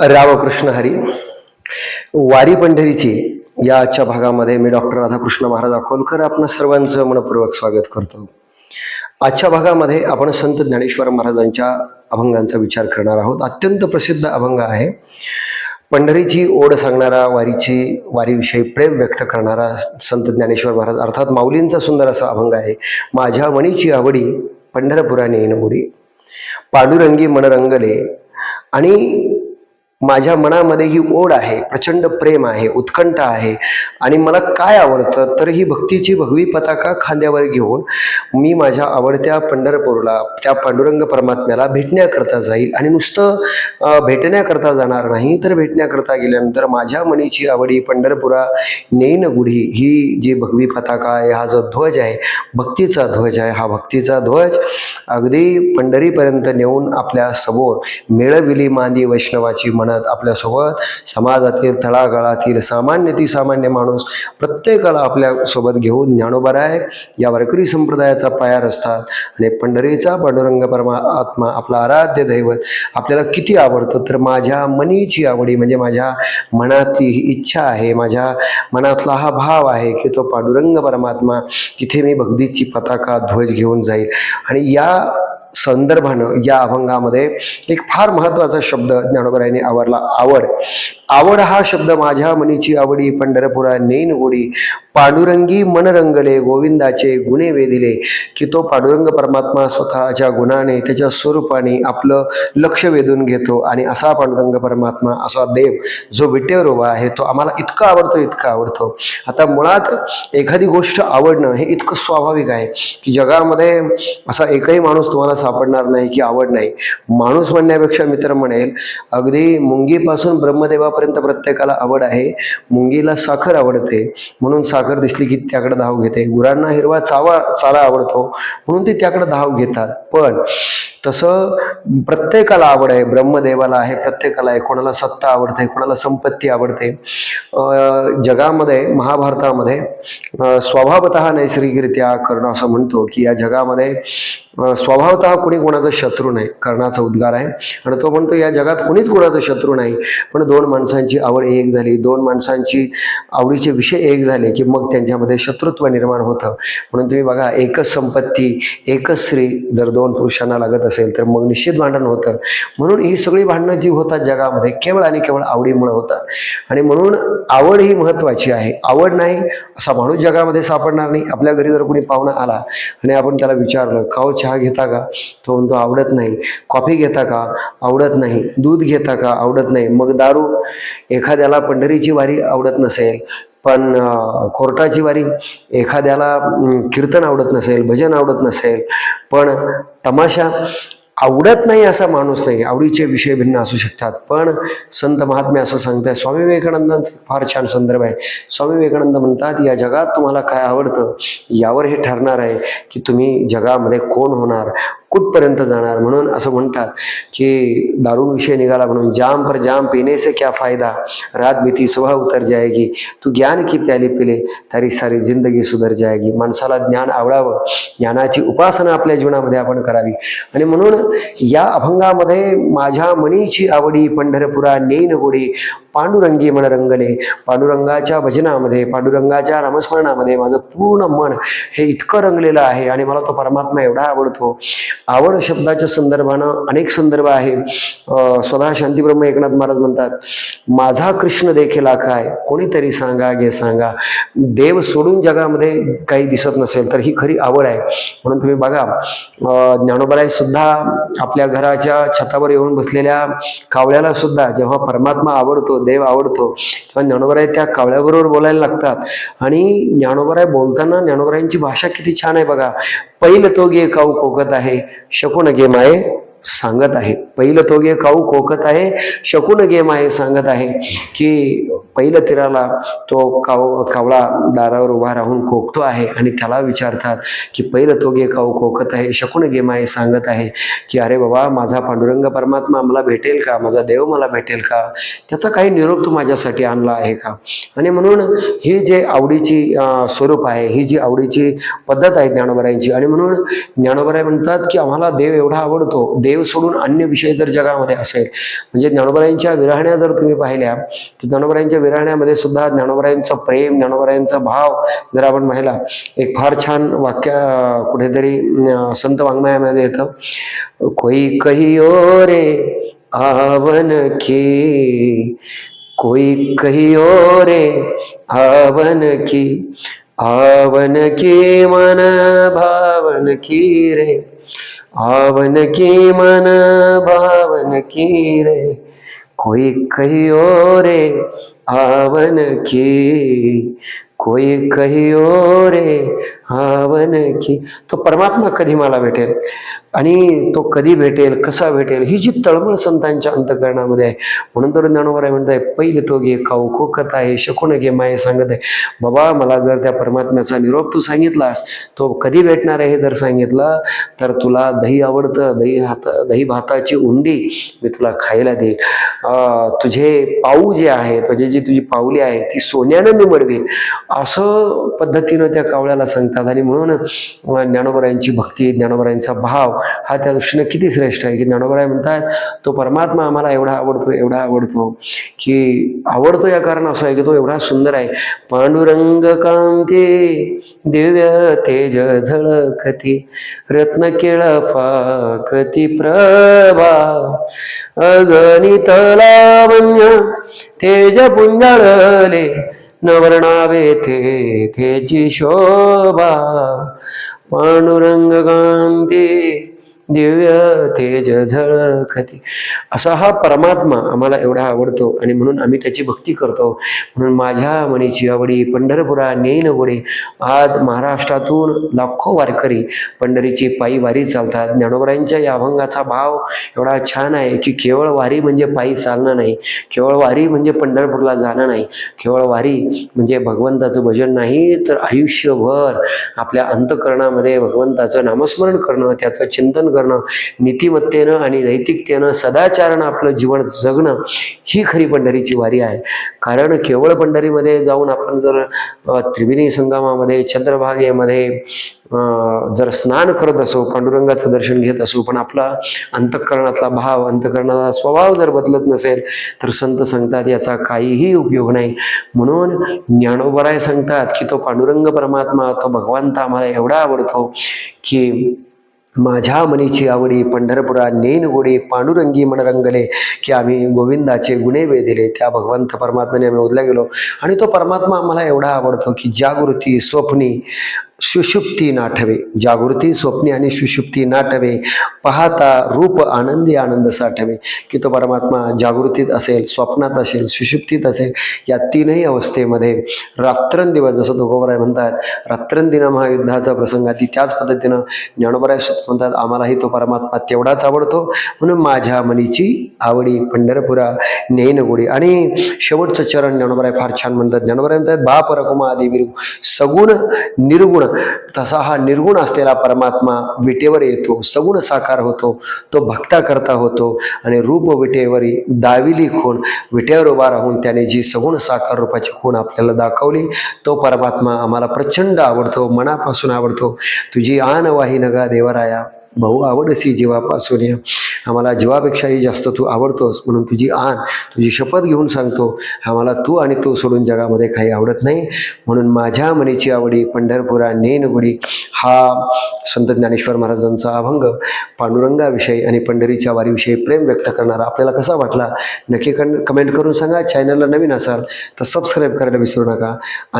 रामकृष्ण हरी. वारी पंढरीची या आजच्या भागामध्ये मी डॉक्टर राधाकृष्ण महाराज अकोलकर आपण सर्वांचं मनपूर्वक स्वागत करतो. आजच्या भागामध्ये आपण संत ज्ञानेश्वर महाराजांच्या अभंगांचा विचार करणार आहोत. अत्यंत प्रसिद्ध अभंग आहे. पंढरीची ओढ सांगणारा, वारीविषयी प्रेम व्यक्त करणारा संत ज्ञानेश्वर महाराज अर्थात माऊलींचा सुंदर असा अभंग आहे. माझ्या मनीची आवडी पंढरपुरा नेईन बुडी, पांडुरंगी मन रंगले. आणि माझ्या मनामध्ये ही ओढ आहे, प्रचंड प्रेम आहे, उत्कंठा आहे. आणि मला काय आवडतं तर ही भक्तीची भगवी पताका खांद्यावर घेऊन मी माझ्या आवडत्या पंढरपूरला, त्या पांडुरंग परमात्म्याला भेटण्याकरता जाईल. आणि नुसतं भेटण्याकरता जाणार नाही, तर भेटण्याकरता गेल्यानंतर माझ्या मनीची आवडी पंढरपुरा नेईन गुढी, ही जी भगवी पताका आहे, हा जो ध्वज आहे, भक्तीचा ध्वज आहे, हा भक्तीचा ध्वज अगदी पंढरीपर्यंत नेऊन आपल्या समोर मेळविली मांदी वैष्णवाची म्हणत आपल्यासोबत समाजातील तळागाळातील सामान्य माणूस प्रत्येकाला आपल्या सोबत घेऊन ज्ञानोबाराय या वारकरी संप्रदायाचा पाया रचतात. आणि पंढरीचा पांडुरंग परमात्मा आपला आराध्य दैवत आपल्याला किती आवडतं तर माझ्या मनीची आवडी म्हणजे माझ्या मनातली ही इच्छा आहे, माझ्या मनातला हा भाव आहे की तो पांडुरंग परमात्मा तिथे मी भक्तीची पताका ध्वज घेऊन जाईल. आणि या संदर्भानं या अभंगामध्ये एक फार महत्वाचा शब्द ज्ञानोबरायांनी आवरला, आवड. आवड हा शब्द माझ्या मनीची आवडी पंढरपुरा नेईन गोडी, पांडुरंगी मन रंगले गोविंदाचे गुणे वेधिले. की तो पांडुरंग परमात्मा स्वतःच्या गुणाने, त्याच्या स्वरूपाने आपलं लक्ष वेधून घेतो. आणि असा पांडुरंग परमात्मा, असा देव जो विटेवर उभा आहे, तो आम्हाला इतका आवडतो. आता मुळात एखादी गोष्ट आवडणं हे इतकं स्वाभाविक आहे की जगामध्ये असा एकही माणूस तुम्हाला सापडणार नाही की आवड नाही. माणूस म्हणण्यापेक्षा मित्र म्हणेल, अगदी मुंगीपासून ब्रह्मदेवापर्यंत प्रत्येकाला आवड आहे. मुंगीला साखर आवडते म्हणून साखर दिसली की त्याकडे धाव घेते. गुरांना हिरवा चारा आवडतो म्हणून ते त्याकडे धाव घेतात. पण तसं प्रत्येकाला आवड आहे, ब्रह्मदेवाला आहे, प्रत्येकाला आहे. कोणाला सत्ता आवडते, कोणाला संपत्ती आवडते. जगामध्ये, महाभारतामध्ये स्वभावतः नैसर्गिकरित्या कर्ण असं म्हणतो की या जगामध्ये स्वभावतः कोणी कोणाचा शत्रू नाही, कर्णाचा उद्गार आहे. आणि तो म्हणतो या जगात कोणीच कोणाचा शत्रू नाही, पण दोन माणसांची आवड एक झाली, दोन माणसांची आवडीचे विषय एक झाले की मग त्यांच्यामध्ये शत्रुत्व निर्माण होतं. म्हणून तुम्ही बघा, एकच संपत्ती, एकच स्त्री जर दोन पुरुषांना लागत असेल तर मग निश्चित भांडण होतं. म्हणून ही सगळी भांडणं जी होतात जगामध्ये केवळ आणि केवळ आवडीमुळे होतात. आणि म्हणून आवड ही महत्वाची आहे. आवड नाही असा माणूस जगामध्ये सापडणार नाही. आपल्या घरी जर कोणी पाहुणा आला आणि आपण त्याला विचारलं, का चहा घेता का, तो म्हणतो आवडत नाही. कॉफी घेता का, आवडत नाही. दूध घेता का, आवडत नाही. मग दारू. एखाद्याला पंढरीची वारी आवडत नसेल, पण कोर्टाची वारी. एखाद्याला कीर्तन आवडत नसेल, भजन आवडत नसेल, पण तमाशा आवडत नाही असा माणूस नाही. आवडीचे विषय भिन्न असू शकतात. पण संत महात्मे असं सांगतात, स्वामी विवेकानंदांचा फार छान संदर्भ आहे. स्वामी विवेकानंद म्हणतात, या जगात तुम्हाला काय आवडतं यावर हे ठरणार आहे की तुम्ही जगामध्ये कोण होणार, कुठपर्यंत जाणार. म्हणून असं म्हणतात की दारू विषय निघाला म्हणून, जाम पर जाम पीने से क्या फायदा, रात बीती सुबह उतर जाएगी, तू ज्ञान की प्याली पिले तारी सारी जिंदगी सुधर जाएगी. माणसाला ज्ञान आवडावं, ज्ञानाची उपासना आपल्या जीवनामध्ये आपण करावी. आणि म्हणून या अभंगामध्ये माझ्या मनीची आवडी पंढरपुरा नेईन गोडी, पांडुरंगी मन रंगले. पांडुरंगाच्या भजनामध्ये, पांडुरंगाच्या नामस्मरणामध्ये माझं पूर्ण मन हे इतकं रंगलेलं आहे. आणि मला तो परमात्मा एवढा आवडतो. आवड शब्दाच्या संदर्भानं अनेक संदर्भ आहे. स्वतः शांतीब्रह्म एकनाथ महाराज म्हणतात, माझा कृष्ण देखील काय कोणीतरी सांगा गे सांगा. देव सोडून जगामध्ये काही दिसत नसेल तर ही खरी आवड आहे. म्हणून तुम्ही बघा, ज्ञानोबराय सुद्धा आपल्या घराच्या छतावर येऊन बसलेल्या कावळ्याला सुद्धा जेव्हा परमात्मा आवडतो, देव आवडतो, तेव्हा ज्ञानोबराय त्या कावळ्याबरोबर बोलायला लागतात. आणि ज्ञानोबराय बोलताना ज्ञानोबरायांची भाषा किती छान आहे बघा. पैल तो गे काऊ कोकत आहे, शकून गे माये सांगत आहे. पहिलं तो गे काऊ कोकत आहे, शकून गे माये सांगत आहे. की पहिलं तीराला तो कावळा दारावर उभा राहून कोकतो आहे आणि त्याला विचारतात की पहिलं तो गे काऊ कोकत आहे, शकून गे माये सांगत आहे. की अरे बाबा, माझा पांडुरंग परमात्मा मला भेटेल का, माझा देव मला भेटेल का, त्याचा काही निरोप तू माझ्यासाठी आणला आहे का. आणि म्हणून ही जे आवडीची स्वरूप आहे, ही जी आवडीची पद्धत आहे ज्ञानोबरायांची. आणि म्हणून ज्ञानोबराय म्हणतात की आम्हाला देव एवढा आवडतो, देव सोडून अन्य विषय जर जगामध्ये असेल, म्हणजे ज्ञानोबरायांच्या विरहाण्या जर तुम्ही पाहिल्या तर ज्ञानोबरायांच्या विरहाण्यामध्ये सुद्धा ज्ञानोबरायांचं प्रेम, ज्ञानोबरायांचा भाव जर आपण पाहिला, एक फार छान वाक्य कुठेतरी संत वाङ्मयामध्ये येतं, कोई कहियो रे आवन की, कोई कहियो रे आवन की मन भावन की रे, आवन की मन भावन की रे, कोई कहियो रे आवन की, कोई कहियो रे आवन की. तो परमात्मा कधी मला भेटेल आणि तो कधी भेटेल, कसा भेटेल, ही जी तळमळ संतांच्या अंतःकरणामध्ये आहे. म्हणून तर ज्ञानोबराय म्हणताय, पहिले तो घे खाऊ को कथा आहे, शकून घे माये सांगत आहे. बाबा मला जर त्या परमात्म्याचा निरोप तू सांगितलास, तो कधी भेटणार आहे हे जर सांगितलं, तर तुला दही आवडतं, दही भाताची उंडी मी तुला खायला देईल. तुझे पाऊ जे आहेत, म्हणजे जी तुझी पाऊली आहे ती सोन्यानं मी मिळवेल, असं पद्धतीनं त्या कावळ्याला सांगतात. आणि म्हणून ज्ञानोबरायांची भक्ती, ज्ञानोबरायांचा भाव हा त्या दृष्टीने किती श्रेष्ठ आहे की ज्ञानोबराय म्हणतात, तो परमात्मा आम्हाला एवढा आवडतो की आवडतो या कारण असं आहे की तो एवढा सुंदर आहे. पांडुरंग कांती दिव्य तेज झळकती, रत्न केळपाकती प्रभा, अगणित लावण्य तेज पुंजळले, नवर्णावे तेची शोभा. पांडुरंग कांती दिव्य तेज झळकती, असा हा परमात्मा आम्हाला एवढा आवडतो आणि म्हणून आम्ही त्याची भक्ती करतो. म्हणून माझ्या मनीची आवडी पंढरपुरा नेईन गोडे. आज महाराष्ट्रातून लाखो वारकरी पंढरीची पायी वारी चालतात. ज्ञानोबरायांच्या या अभंगाचा भाव एवढा छान आहे की केवळ वारी म्हणजे पायी चालणं नाही, केवळ वारी म्हणजे पंढरपूरला जाणं नाही, केवळ वारी म्हणजे भगवंताचं भजन नाही, तर आयुष्यभर आपल्या अंतःकरणामध्ये भगवंताचं नामस्मरण करणं, त्याचं चिंतन करणं, नीतिमत्तेनं आणि नैतिकतेनं सदाचारानं आपलं जीवन जगणं, ही खरी पंढरीची वारी आहे. कारण केवळ पंढरीमध्ये जाऊन आपण जर त्रिवेणी संगमामध्ये, चंद्रभागेमध्ये जर स्नान करत असो, पांडुरंगाचं दर्शन घेत असो, पण आपला अंतःकरणातला भाव, अंतःकरणाचा स्वभाव जर बदलत नसेल, तर संत सांगतात याचा काहीही उपयोग नाही. म्हणून ज्ञानोबराय सांगतात की तो पांडुरंग परमात्मा, तो भगवंत आम्हाला एवढा आवडतो की माझ्या मनीची आवडी पंढरपुरा नेन गोडे, पांडुरंगी मन रंगले, की आम्ही गोविंदाचे गुणे वेदिले. त्या भगवंत परमात्म्याने आम्ही ओढल्या गेलो आणि तो परमात्मा आम्हाला एवढा आवडतो की जागृती स्वप्नी सुषुप्ती नाठवे, जागृती स्वप्नी आणि सुषुप्ती नाठवे, पाहता रूप आनंदी आनंद साठवे. की तो परमात्मा जागृतीत असेल, स्वप्नात असेल, सुषुप्तीत असेल, या तीनही अवस्थेमध्ये रात्रंदिवस, जसं तुकोबराय म्हणतात रात्रंदिन महायुद्धाचा प्रसंग, ती त्याच पद्धतीनं ज्ञानोबराय म्हणतात आम्हालाही तो परमात्मा तेवढाच आवडतो. म्हणून माझ्या मनीची आवडी पंढरपुरा नेईन गोडी. आणि शेवटचं चरण ज्ञानोबराय फार छान म्हणतात. ज्ञानोबराय म्हणतात बाप रकुमा आदी विरु, सगुण निर्गुण, तसा हा निर्गुण असलेला परमात्मा विटेवर येतो, सगुण साकार होतो, तो भक्ता करता होतो आणि रूप विटेवरी दाविली खूण, विटेवर उभा राहून त्याने जी सगुण साकार रूपाची खूण आपल्याला दाखवली, तो परमात्मा आम्हाला प्रचंड आवडतो, मनापासून आवडतो. तुझी आन वाही नगा देवराया, भाऊ आवडसी जीवापासून, आम्हाला जीवापेक्षाही जास्त तू आवडतोस. म्हणून तुझी आण, तुझी शपथ घेऊन सांगतो, आम्हाला तू आणि तू सोडून जगामध्ये काही आवडत नाही. म्हणून माझ्या मनीची आवडी पंढरपुरा नेन गुडी, हा संत ज्ञानेश्वर महाराजांचा अभंग पांडुरंगाविषयी आणि पंढरीच्या वारीविषयी प्रेम व्यक्त करणारा आपल्याला कसा वाटला नक्की कमेंट करून सांगा. चॅनलला नवीन असाल तर सबस्क्राईब करायला विसरू नका. आणि